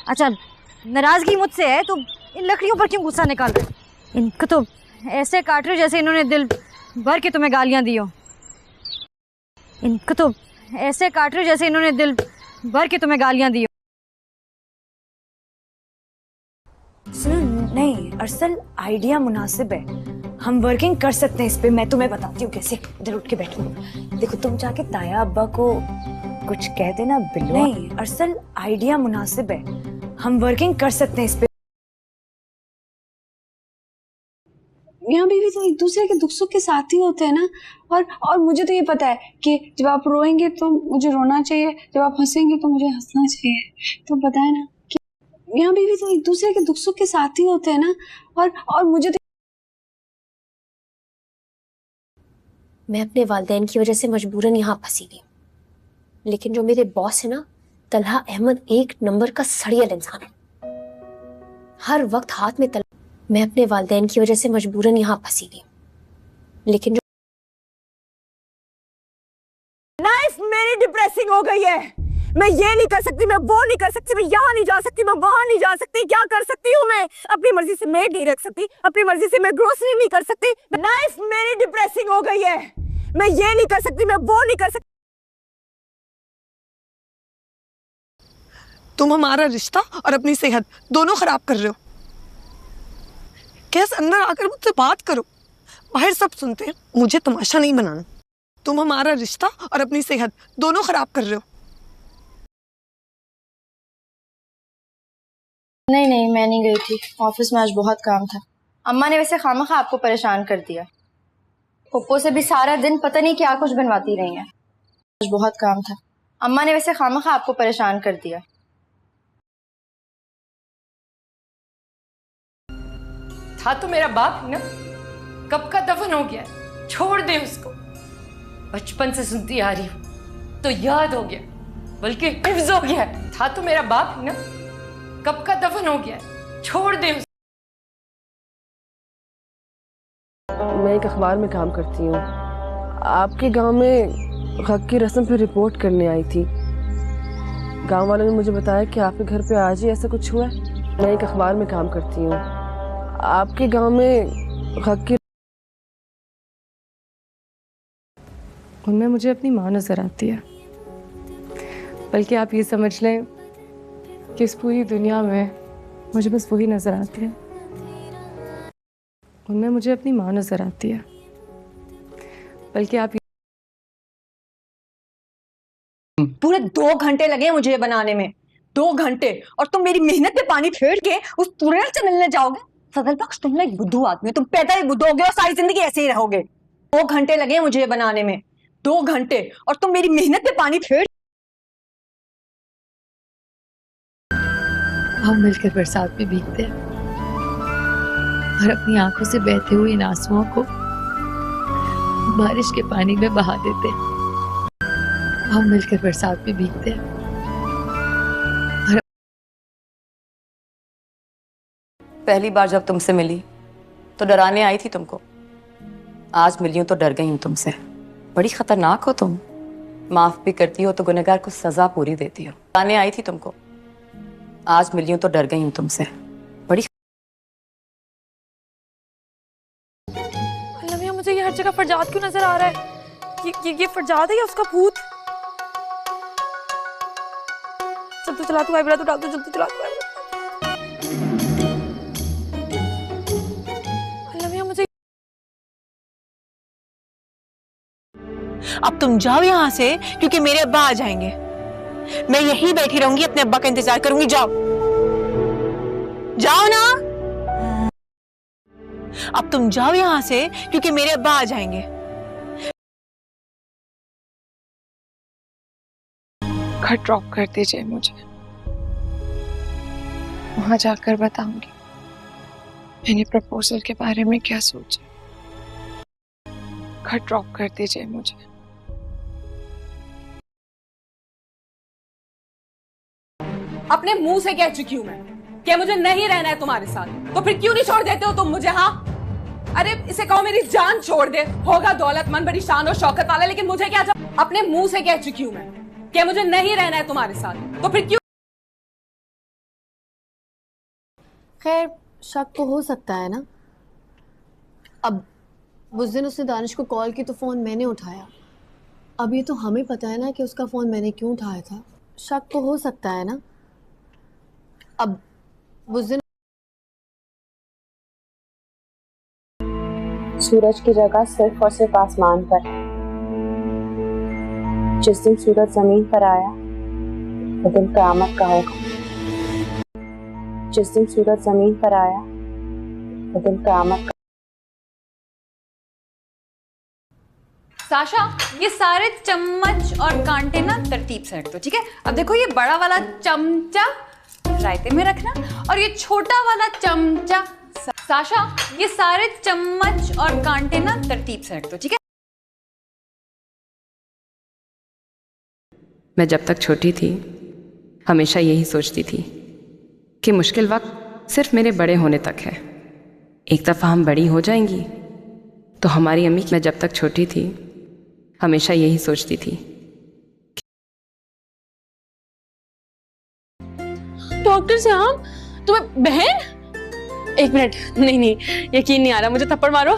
अच्छा, नाराजगी मुझसे है तो इन लकड़ियों पर क्यों गुस्सा निकाल रहे? इनको तो ऐसे काट रहे जैसे इन्होंने दिल भर के तुम्हें गालियां दी हो। इनको तो ऐसे काट रहे जैसे इन्होंने दिल भर के तुम्हें गालियां दी हो। सुनो, नहीं अरसल आइडिया मुनासिब है, हम वर्किंग कर सकते हैं इस पे। मैं तुम्हें बताती हूँ कैसे। इधर उठ के बैठो। देखो तुम जाके ताया अब्बा को कुछ कह देना। बिल्लो नहीं अरसल आइडिया मुनासिब है, हम वर्किंग कर सकते हैं इस पे। मियाँ बीवी तो एक दूसरे के दुख सुख के साथ ही होते हैं ना। और मुझे तो ये पता है कि जब आप रोएंगे तो मुझे रोना चाहिए, जब आप हंसेंगे तो मुझे हंसना चाहिए। तो पता है ना कि मियाँ बीवी तो एक दूसरे के दुख सुख के साथ ही होते हैं ना। और मुझे तो मैं अपने वालिदैन की वजह से मजबूरन यहाँ फंसी हुई, लेकिन जो मेरे बॉस है ना, तलहा अहमद, एक नंबर का सड़ियल इंसान है। हर वक्त हाथ में मैं अपने वालिदैन की वजह से मजबूरन यहाँ फंसी हुई, लेकिन जो लाइफ मेरी डिप्रेसिंग हो गई है। मैं ये नहीं कर सकती, मैं वो नहीं कर सकती, मैं यहाँ नहीं जा सकती, मैं वहां नहीं जा सकती। क्या कर सकती हूँ मैं? अपनी मर्जी से मेड नहीं रख सकती, अपनी मर्जी से मैं ग्रोसरी नहीं कर सकती। लाइफ मेरी डिप्रेसिंग हो गई है। मैं ये नहीं कर सकती, मैं वो नहीं कर सकती। तुम हमारा रिश्ता और अपनी सेहत दोनों खराब कर रहे हो। कैसे अंदर आकर मुझसे बात करो, बाहर सब सुनते हैं। मुझे तमाशा नहीं बनाना। तुम हमारा रिश्ता और अपनी सेहत दोनों खराब कर रहे हो। नहीं, मैं नहीं गई थी। ऑफिस में आज बहुत काम था। अम्मा ने वैसे खामखा आपको परेशान कर दिया। पप्पो से भी सारा दिन पता नहीं क्या कुछ बनवाती रही हैं। आज बहुत काम था। अम्मा ने वैसे खामखा आपको परेशान कर दिया। था तो मेरा बाप ना, कब का दफन हो गया, छोड़ दे उसको। बचपन से सुनती आ रही हूं तो याद हो गया, बल्कि हिफ्ज हो गया। था तो मेरा बाप ना, कब का दफन हो गया, छोड़ दे उसको। मैं एक अखबार में काम करती हूँ। आपके गांव में हक की रस्म पे रिपोर्ट करने आई थी। गांव वालों ने मुझे बताया कि आपके घर पे आज ही ऐसा कुछ हुआ है। मैं एक अखबार में काम करती हूँ। आपके गांव में हक की उनमें मुझे अपनी माँ नजर आती है, बल्कि आप ये समझ लें कि इस पूरी दुनिया में मुझे बस वही नजर आती है। उनमें मुझे अपनी माँ नजर आती है, बल्कि आप पूरे 2 घंटे लगे मुझे ये बनाने में, 2 घंटे। और तुम मेरी मेहनत पे पानी फेर के उस तुरैल से मिलने जाओगे? फजल बख्श, तुम ना एक बुद्धू आदमी हो। तुम पैदा ही बुद्धू होगे और सारी जिंदगी ऐसे ही रहोगे। 2 घंटे लगे मुझे ये बनाने में, 2 घंटे। और तुम मेरी मेहनत पे पानी फेर। हम मिलकर बरसात में भीगते हैं और अपनी आंखों से बहते हुए इन आंसुओं को बारिश के पानी में बहा देते हैं। हम मिलकर बरसात में भीगते हैं और पहली बार जब तुमसे मिली तो डराने आई थी तुमको। आज मिली हूं तो डर गई हूं तुमसे। बड़ी खतरनाक हो तुम। माफ भी करती हो तो गुनहगार को सजा पूरी देती हो। डराने आई थी तुमको। आज मिली हूं तो डर गई हूं तुमसे। बड़ी लमिया, मुझे ये हर जगह फरजाद क्यों नजर आ रहा है? ये फरजाद है या उसका भूत? चल तू चला, तू आइब्रा तो डाल, तू जल्दी चला, तू आइब्रा। लमिया, मुझे अब तुम जाओ यहाँ से, क्योंकि मेरे अब्बा आ जाएंगे। मैं यहीं बैठी रहूंगी, अपने अब्बा का इंतजार करूंगी। जाओ जाओ ना। अब तुम जाओ यहाँ से, क्योंकि मेरे अब्बा आ जाएंगे। घर ड्रॉप कर दीजिए मुझे, वहां जाकर बताऊंगी मैंने प्रपोजल के बारे में क्या सोचा। घर ड्रॉप कर दीजिए मुझे। अपने मुंह से कह चुकी हूं मैं कि मुझे नहीं रहना है तुम्हारे साथ, तो फिर क्यों नहीं छोड़ देते हो तुम मुझे? हाँ, अरे इसे कहो मेरी जान छोड़ दे। होगा दौलतमंद, बड़ी शान और शौकत वाला, लेकिन मुझे क्या? अपने मुंह से कह चुकी हूं मैं कि मुझे नहीं रहना है तुम्हारे साथ, तो फिर क्यों खैर शक तो हो सकता है ना। अब उस दिन उसने दानिश को कॉल की तो फ़ोन मैंने उठाया। अब ये तो हमें पता है ना कि उसका फ़ोन मैंने क्यों उठाया था। शक तो हो सकता है ना। अब उस दिन सूरज की जगह सिर्फ और सिर्फ आसमान पर है। जिस दिन सूरज जमीन पर आया वो दिन क़यामत का होगा। जिस दिन सूरज जमीन पर आया वो दिन क़यामत का। साशा, ये सारे चम्मच और कांटे ना तरतीब से रख दो, ठीक है? अब देखो, ये बड़ा वाला चमचा रायते में रखना और ये छोटा वाला चमचा। साशा, ये सारे चम्मच और कांटे ना तरतीब से रख दो, ठीक है? मैं जब तक छोटी थी हमेशा यही सोचती थी कि मुश्किल वक्त सिर्फ मेरे बड़े होने तक है। एक दफ़ा हम बड़ी हो जाएंगी तो हमारी अम्मी, मैं जब तक छोटी थी हमेशा यही सोचती थी। डॉक्टर साहब, तुम्हें बहन? एक मिनट, नहीं नहीं, यकीन नहीं आ रहा, मुझे थप्पड़ मारो।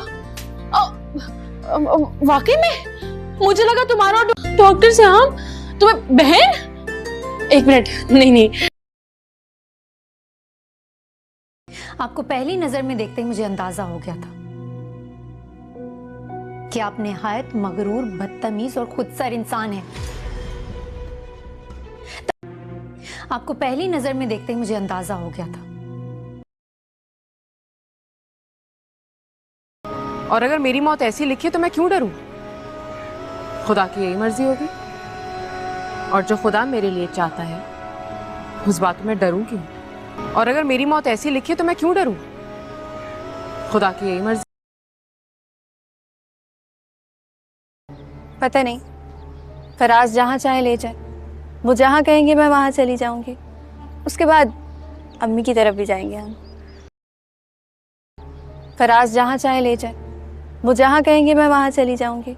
वाकई में मुझे लगा तुम्हारा। डॉक्टर साहब, तुम्हें बहन? एक मिनट, नहीं नहीं। आपको पहली नजर में देखते ही मुझे अंदाजा हो गया था कि आप निहायत मगरूर, बदतमीज और खुदसर इंसान हैं। आपको पहली नजर में देखते ही मुझे अंदाजा हो गया था। और अगर मेरी मौत ऐसी लिखी है तो मैं क्यों डरूं? खुदा की यही मर्जी होगी, और जो खुदा मेरे लिए चाहता है उस बात में डरूं क्यों? और अगर मेरी मौत ऐसी लिखी है तो मैं क्यों डरूं? खुदा की यही मर्जी। पता नहीं, फराज जहाँ चाहे ले जाए। वो जहाँ कहेंगे मैं वहाँ चली जाऊंगी। उसके बाद अम्मी की तरफ भी जाएंगे हम। फराज जहाँ चाहे ले जाए। वो जहाँ कहेंगे मैं वहाँ चली जाऊंगी।